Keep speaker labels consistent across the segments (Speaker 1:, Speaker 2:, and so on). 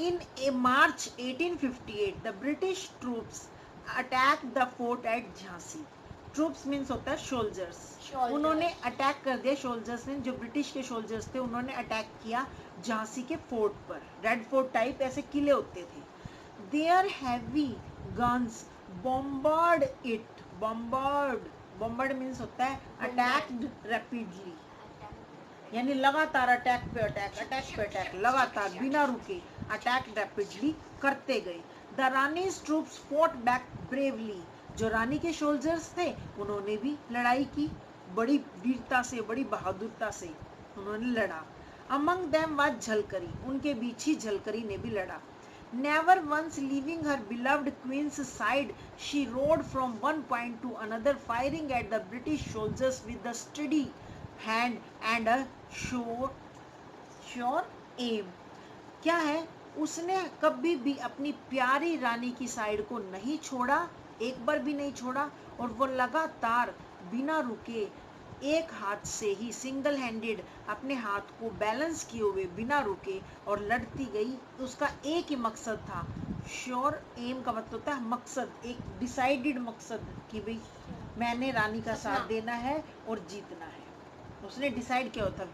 Speaker 1: In a March 1858, the British troops attacked the fort at Jhansi. Troops means होता है soldiers. उन्होंने attack कर दिया, सोल्जर्स ने, जो ब्रिटिश के सोल्जर्स थे उन्होंने अटैक किया झांसी के फोर्ट पर। रेड फोर्ट टाइप ऐसे किले होते थे। There heavy guns bombard it. Bombard means होता है अटैक्ड रैपिडली, यानी लगातार अटैक पे अटैक लगातार बिना रुके अटैक रैपिडली करते गए। The Rani's troops fort back bravely. जो रानी के सोल्जर्स थे उन्होंने भी लड़ाई की, बड़ी वीरता से, बड़ी बहादुरता से उन्होंने लड़ा। Among them was Jhalkari. उनके बीच ही झलकरी ने भी लड़ा। Never once leaving her beloved queen's side, she rode from one point to another, firing at the British soldiers with a steady hand and a sure aim. क्या है, उसने कभी भी अपनी प्यारी रानी की साइड को नहीं छोड़ा, एक बार भी नहीं छोड़ा, और वो लगातार बिना रुके एक हाथ से ही सिंगल हैंडेड अपने हाथ को बैलेंस किए हुए बिना रुके और लड़ती गई। उसका एक ही मकसद था, श्योर एम का मतलब होता है मकसद, एक डिसाइडेड मकसद कि भाई मैंने रानी का साथ देना है और जीतना है। उसने डिसाइड किया होता,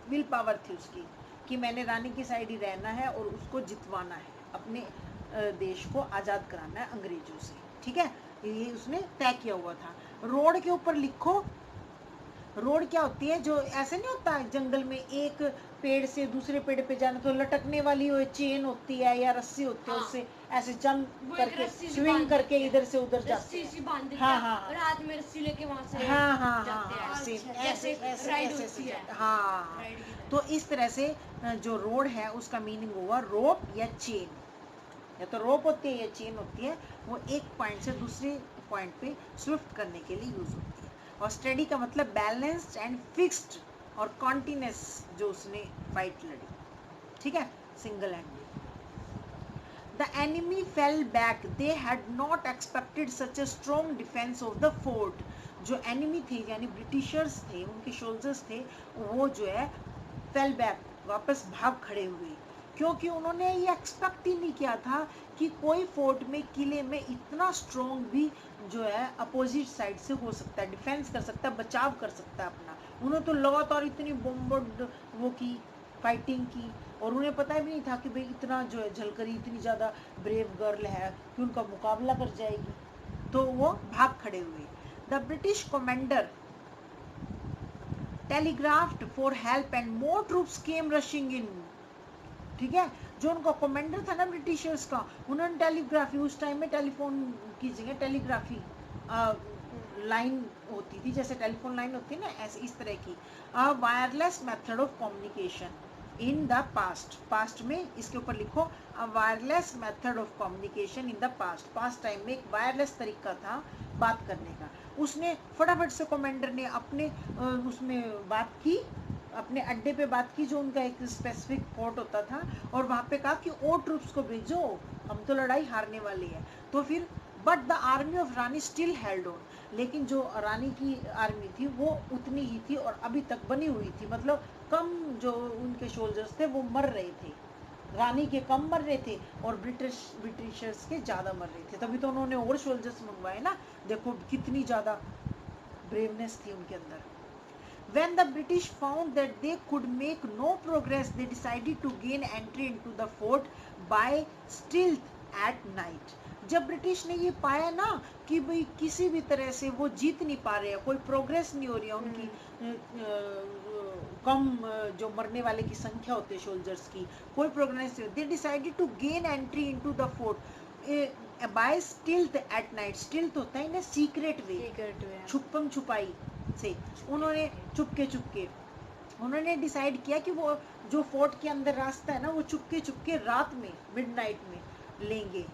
Speaker 1: विल पावर थी उसकी कि मैंने रानी की साइड ही रहना है और उसको जितवाना है, अपने देश को आज़ाद कराना है अंग्रेजों से। ठीक है, ये उसने तय किया हुआ था। रोड के ऊपर लिखो, रोड क्या होती है, जो ऐसे नहीं होता है जंगल में एक पेड़ से दूसरे पेड़ पे जाना तो लटकने वाली वो चेन होती है या रस्सी होती है, उससे ऐसे जंप करके स्विंग करके इधर से उधर जाते हैं। हाँ हाँ,
Speaker 2: और हाथ में रस्सी लेके वहां से
Speaker 1: हाँ हाँ हाँ, ऐसे हाँ। तो इस तरह से जो रोड है उसका मीनिंग हुआ रोप या चेन, या तो रोप होती है या चेन होती है, वो एक पॉइंट से दूसरे पॉइंट पे स्विफ्ट करने के लिए यूज होती है। और स्टडी का मतलब बैलेंस्ड एंड फिक्स्ड और कॉन्टिन्यूस जो उसने फाइट लड़ी। ठीक है, single handed. The enemy fell back, they had not expected such a strong defence of the fort. जो एनिमी थे यानी ब्रिटिशर्स थे, उनके सोल्जर्स थे, वो जो है फेल बैक, वापस भाग खड़े हुए, क्योंकि उन्होंने ये एक्सपेक्ट ही नहीं किया था कि कोई फोर्ट में, किले में इतना स्ट्रॉन्ग भी जो है अपोजिट साइड से हो सकता है, डिफेंस कर सकता है, बचाव कर सकता है अपना। उन्होंने तो लगातार इतनी बॉम्बर्ड वो की, फाइटिंग की, और उन्हें पता भी नहीं था कि भाई इतना जो है झलकरी इतनी ज़्यादा ब्रेव गर्ल है कि उनका मुकाबला कर जाएगी, तो वो भाग खड़े हुए। The British commander telegraphed for help and more troops came rushing in. ठीक है, जो उनका कमांडर था ना ब्रिटिशर्स का, उन्होंने टेलीग्राफी, उस टाइम में टेलीफोन की जगह टेलीग्राफी लाइन होती थी, जैसे टेलीफोन लाइन होती है ना, ऐसे इस तरह की wireless method of communication in the past में इसके ऊपर लिखो wireless method of communication in the past time में एक वायरलेस तरीका था बात करने का। उसने फटाफट से कमांडर ने अपने उसमें बात की, अपने अड्डे पे बात की, जो उनका एक स्पेसिफिक फोर्ट होता था, और वहाँ पे कहा कि और ट्रूप्स को भेजो, हम तो लड़ाई हारने वाली है। तो फिर but the army of Rani still held on, लेकिन जो रानी की आर्मी थी वो उतनी ही थी और अभी तक बनी हुई थी, मतलब कम जो उनके सोल्जर्स थे वो मर रहे थे, रानी के कम मर रहे थे और ब्रिटिशर्स के ज़्यादा मर रहे थे, तभी तो उन्होंने और सोल्जर्स मंगवाए ना, देखो कितनी ज़्यादा ब्रेवनेस थी उनके अंदर। When the British found that they could make no progress, they decided to gain entry into the fort by stealth at night. जब ब्रिटिश ने ये पाया ना कि भाई किसी भी तरह से वो जीत नहीं पा रहे हैं, कोई प्रोग्रेस नहीं हो रही है उनकी, कम जो मरने वाले की संख्या होती है सोल्जर्स की, कोई प्रोग्रेस नहीं, they decided to gain entry into the fort by stealth at night. Stealth होता है ना सीक्रेट वे, छुपम छुपाई से। उन्होंने चुपके उन्होंने डिसाइड किया कि वो जो फोर्ट के अंदर रास्ता है ना, वो चुपके रात में मिडनाइट में लेंगे।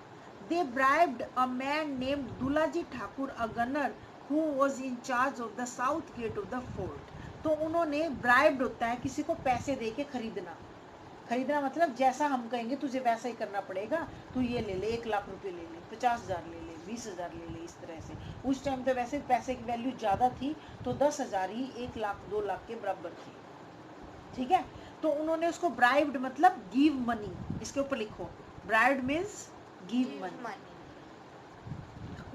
Speaker 1: They bribed a man named Dulaji Thakur, a gunner who was in charge of the south gate of the fort. तो उन्होंने, ब्राइब्ड होता है किसी को पैसे दे के खरीदना मतलब जैसा हम कहेंगे तुझे वैसा ही करना पड़ेगा, तू ये ले ले, 1 लाख रुपए ले ले, 50,000 ले ले, 20,000 ले ले, इस तरह से। उस टाइम तो वैसे पैसे की वैल्यू ज़्यादा थी, तो 10,000 ही 1 लाख 2 लाख के बराबर थी। ठीक है, तो उन्होंने उसको ब्राइब्ड मतलब गिव मनी, इसके ऊपर लिखो bride means give money.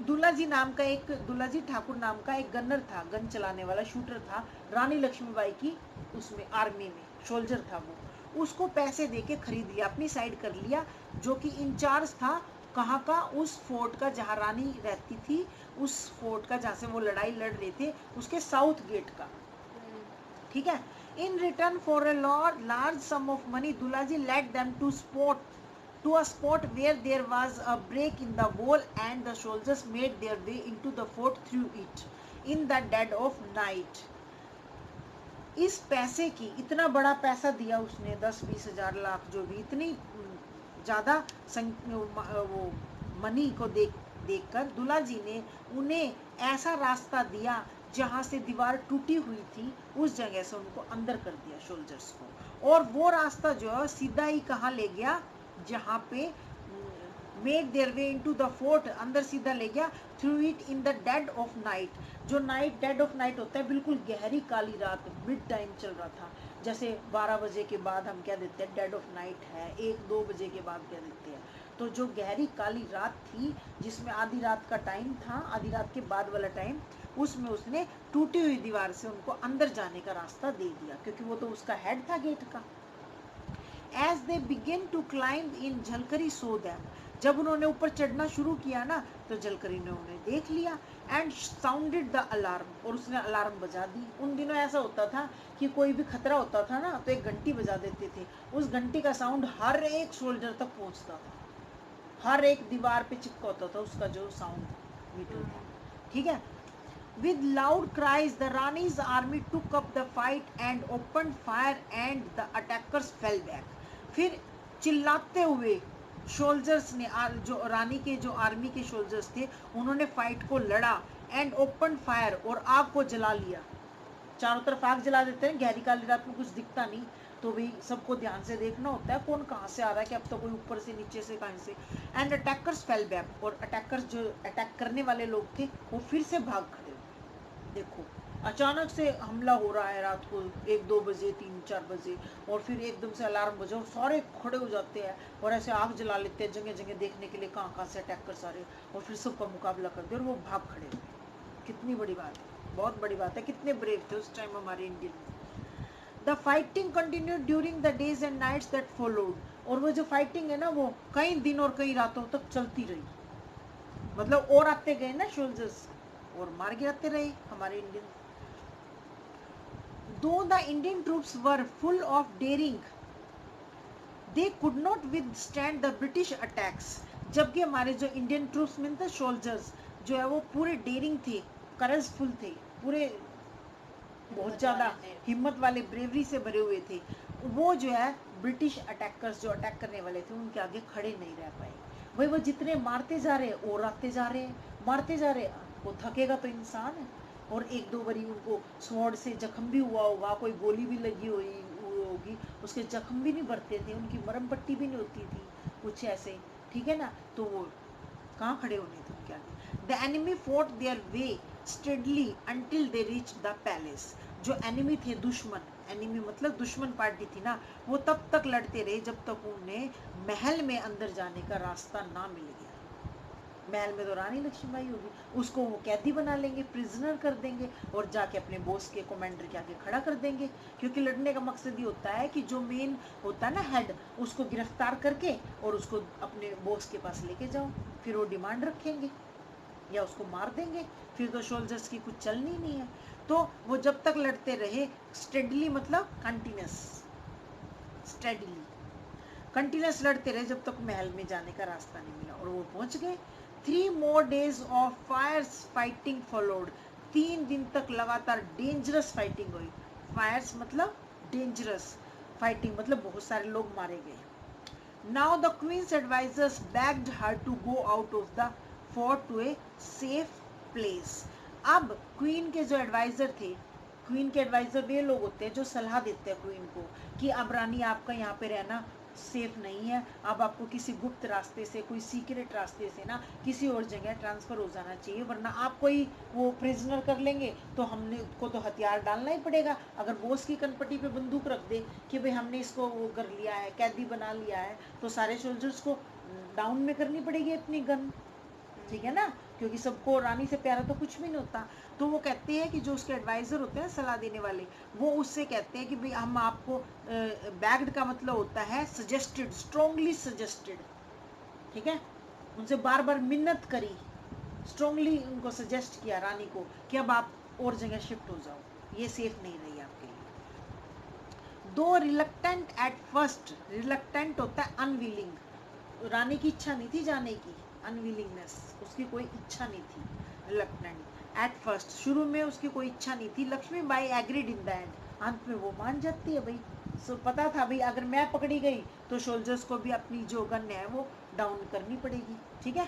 Speaker 1: Dulla ji Thakur नाम का एक गनर था, गन चलाने वाला शूटर था रानी लक्ष्मीबाई की उसमें आर्मी में सोल्जर था वो। उसको पैसे देके खरीद लिया, अपनी साइड कर लिया, जो कि इंचार्ज था कहाँ का, उस फोर्ट का जहाँ रानी रहती थी, उस फोर्ट का जहाँ से वो लड़ाई लड़ रहे थे उसके साउथ गेट का। ठीक है। In return for a large some of money Dulaji let them to a spot where there was a break in the wall and the soldiers made their way into the fort through it in the dead of night। इस पैसे की, इतना बड़ा पैसा दिया उसने, 10-20 हजार लाख जो भी, इतनी ज्यादा वो मनी को देखकर दुलाजी ने उन्हें ऐसा रास्ता दिया जहां से दीवार टूटी हुई थी, उस जगह से उनको अंदर कर दिया सोल्जर्स को। और वो रास्ता जो है सीधा ही कहाँ ले गया, जहाँ पे made their way into the fort, अंदर सीधा ले गया, through it in the dead of night. जो नाइट, डेड ऑफ नाइट होता है बिल्कुल गहरी काली रात, मिड टाइम चल रहा था, जैसे 12 बजे के बाद हम क्या देते हैं, डेड ऑफ नाइट है, 1-2 बजे के बाद क्या देते हैं। तो जो गहरी काली रात थी जिसमें आधी रात का टाइम था, आधी रात के बाद वाला टाइम, उसमें उसने टूटी हुई दीवार से उनको अंदर जाने का रास्ता दे दिया, क्योंकि वो तो उसका हेड था गेट का। As they begin to climb in, Jhalkari saw them। जब उन्होंने ऊपर चढ़ना शुरू किया ना, तो झलकरी ने उन्हें देख लिया and sounded the alarm, और उसने अलार्म बजा दी। उन दिनों ऐसा होता था कि कोई भी खतरा होता था ना, तो एक घंटी बजा देते थे, उस घंटी का साउंड हर एक सोल्जर तक पहुंचता था, हर एक दीवार पे चिपका होता था उसका जो साउंड मीटर था। ठीक है। With loud cries, the Rani's army took up the fight and opened fire, and the attackers fell back। फिर चिल्लाते हुए सोल्जर्स ने, जो रानी के जो आर्मी के सोल्जर्स थे, उन्होंने फाइट को लड़ा, एंड ओपन फायर, और आग को जला लिया। चारों तरफ आग जला देते हैं, गहरी काली रात में कुछ दिखता नहीं, तो भी सबको ध्यान से देखना होता है कौन कहाँ से आ रहा है, कि अब तो कोई ऊपर से, नीचे से, कहीं से। एंड अटैकर्स फेल बैक, और अटैकर्स जो अटैक करने वाले लोग थे वो फिर से भाग खड़े। देखो, अचानक से हमला हो रहा है रात को 1-2 बजे, 3-4 बजे, और फिर एकदम से अलार्म बजा और सारे खड़े हो जाते हैं और ऐसे आग जला लेते हैं जगह जगह देखने के लिए कहाँ से अटैकर्स आ रहे, और फिर सबका मुकाबला करते और वो भाग खड़े हुए। कितनी बड़ी बात है, बहुत बड़ी बात है, कितने ब्रेव थे उस टाइम हमारे Indian. The fighting continued during the days and nights that followed, और वो जो फाइटिंग है ना, वो कई दिन और कई रातों तक चलती रही। मतलब और आते गए ना सोल्जर्स, और मार गिराते रहे हमारे Indian. Though the Indian troops were full of daring, they could not withstand the British attacks। जबकि हमारे जो इंडियन ट्रूप्स में थे, सोल्जर्स जो है, वो पूरे डेरिंग थे, करेजफुल थे, पूरे बहुत ज्यादा हिम्मत वाले, ब्रेवरी से भरे हुए थे। वो जो है ब्रिटिश अटैकर्स जो अटैक करने वाले थे उनके आगे खड़े नहीं रह पाए। भाई वो जितने मारते जा रहे हैं और आते जा रहे हैं, मारते जा रहे हैं, वो थकेगा तो इंसान है। और 1-2 बारी उनको स्वॉर्ड से जख्म भी हुआ होगा, कोई गोली भी लगी होगी, उसके जख्म भी नहीं भरते थे, उनकी मरहम पट्टी भी नहीं होती थी, कुछ ऐसे। ठीक है ना, तो वो कहाँ खड़े होने थे उनके आगे। The enemy fort their way steadily until they reach the palace. जो एनिमी थे, दुश्मन, एनिमी मतलब दुश्मन पार्टी थी ना, वो तब तक लड़ते रहे जब तक उन्हें महल में अंदर जाने का रास्ता ना मिल गया। महल में तो रानी लक्ष्मीबाई होगी, उसको वो कैदी बना लेंगे, प्रिजनर कर देंगे, और जाके अपने बॉस के कमांडर के आगे खड़ा कर देंगे। क्योंकि लड़ने का मकसद ये होता है कि जो मेन होता है ना हेड, उसको गिरफ्तार करके और उसको अपने बॉस के पास लेके जाओ, फिर वो डिमांड रखेंगे या उसको मार देंगे, फिर तो सोल्जर्स की कुछ चलनी नहीं है। तो वो जब तक लड़ते रहे स्टेडली, मतलब कंटिन्यूस, स्टेडली कंटिन्यूस लड़ते रहे जब तक महल में जाने का रास्ता नहीं मिला, और वो पहुंच गए। 3 more days of fierce fighting followed। 3 दिन तक लगातार डेंजरस फाइटिंग हुई। फायर्स मतलब डेंजरस, फाइटिंग मतलब बहुत सारे लोग मारे गए। Now the queen's advisers begged her to go out of the fort to a safe place। अब क्वीन के जो एडवाइजर थे, क्वीन के एडवाइजर वे लोग होते हैं जो सलाह देते हैं क्वीन को कि अब रानी आपका यहाँ पे रहना सेफ नहीं है, अब आपको किसी गुप्त रास्ते से, कोई सीक्रेट रास्ते से ना किसी और जगह ट्रांसफर हो जाना चाहिए, वरना आप कोई वो प्रिजनर कर लेंगे तो हमने को तो हथियार डालना ही पड़ेगा। अगर बॉस की कनपटी पे बंदूक रख दे कि भाई हमने इसको वो कर लिया है, कैदी बना लिया है, तो सारे सोल्जर्स को डाउन में करनी पड़ेगी अपनी गन, ठीक है ना, क्योंकि सबको रानी से प्यारा तो कुछ भी नहीं होता। तो वो कहते हैं कि जो उसके एडवाइज़र होते हैं सलाह देने वाले, वो उससे कहते हैं कि भाई हम आपको, बैग्ड का मतलब होता है सजेस्टेड, स्ट्रॉन्गली सजेस्टेड, ठीक है, उनसे बार बार मिन्नत करी, स्ट्रॉन्गली उनको सजेस्ट किया रानी को कि अब आप और जगह शिफ्ट हो जाओ, ये सेफ नहीं रही आपके लिए। दो रिलक्टेंट एट फर्स्ट, रिलक्टेंट होता है अनविलिंग, रानी की इच्छा नहीं थी जाने की, अनविलिंगनेस, उसकी कोई इच्छा नहीं थी, रिलक्टेंट एट फर्स्ट, शुरू में उसकी कोई इच्छा नहीं थी, Lakshmi Bai agreed in the end, अंत में वो मान जाती है भाई। सो पता था भाई अगर मैं पकड़ी गई तो सोल्जर्स को भी अपनी जो गन है वो डाउन करनी पड़ेगी, ठीक है।